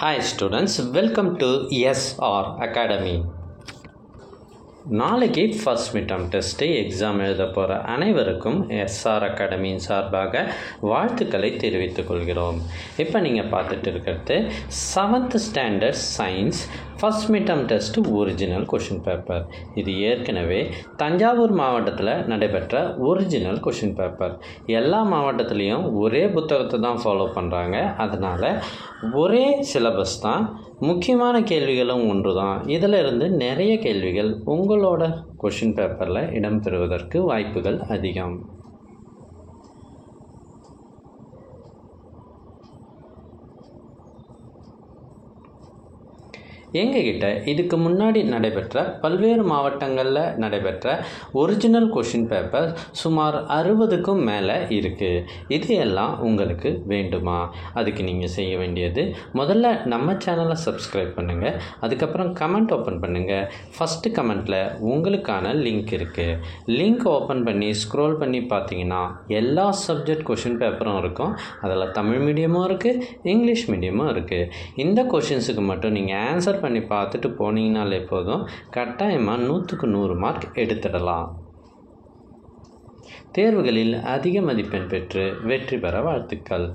Hi students, welcome to SR Academy. நாளைக்கு first midterm test exam எழுத போகிற அனைவருக்கும் எஸ்ஆர் அகாடமியின் சார்பாக வாழ்த்துக்களை தெரிவித்துக் கொள்கிறோம். இப்போ நீங்கள் பார்த்துட்டு இருக்கிறது 7th standard science first midterm test original question paper. இது ஏற்கனவே தஞ்சாவூர் மாவட்டத்தில் நடைபெற்ற ஒரிஜினல் கொஷின் பேப்பர். எல்லா மாவட்டத்துலேயும் ஒரே புத்தகத்தை தான் ஃபாலோ பண்ணுறாங்க. அதனால் ஒரே சிலபஸ் தான், முக்கியமான கேள்விகளும் ஒன்று தான். இதில் இருந்து நிறைய கேள்விகள் உங்களோட கொஷின் பேப்பரில் இடம்பெறுவதற்கு வாய்ப்புகள் அதிகம். எங்ககிட்ட இதுக்கு முன்னாடி நடைபெற்ற பல்வேறு மாவட்டங்களில் நடைபெற்ற ஒரிஜினல் கொஷின் பேப்பர் சுமார் 60க்கும் மேலே இருக்குது. இது எல்லாம் உங்களுக்கு வேண்டுமா? அதுக்கு நீங்கள் செய்ய வேண்டியது, முதல்ல நம்ம சேனலை சப்ஸ்கிரைப் பண்ணுங்கள். அதுக்கப்புறம் கமெண்ட் ஓப்பன் பண்ணுங்கள். ஃபஸ்ட்டு கமெண்ட்டில் உங்களுக்கான லிங்க் இருக்குது. லிங்க் ஓப்பன் பண்ணி ஸ்க்ரோல் பண்ணி பார்த்தீங்கன்னா எல்லா சப்ஜெக்ட் கொஷின் பேப்பரும் இருக்கும். அதில் தமிழ் மீடியமும் இருக்குது, இங்கிலீஷ் மீடியமும் இருக்குது. இந்த கொஷின்ஸுக்கு மட்டும் நீங்கள் ஆன்சர் பண்ணி பார்த்துட்டு போனீங்கனாலே போதும், கட்டாயமாக 100க்கு 100 மார்க் எடுத்துடலாம். தேர்வுகளில் அதிக மதிப்பெண் பெற்று வெற்றி பெற வாழ்த்துக்கள்.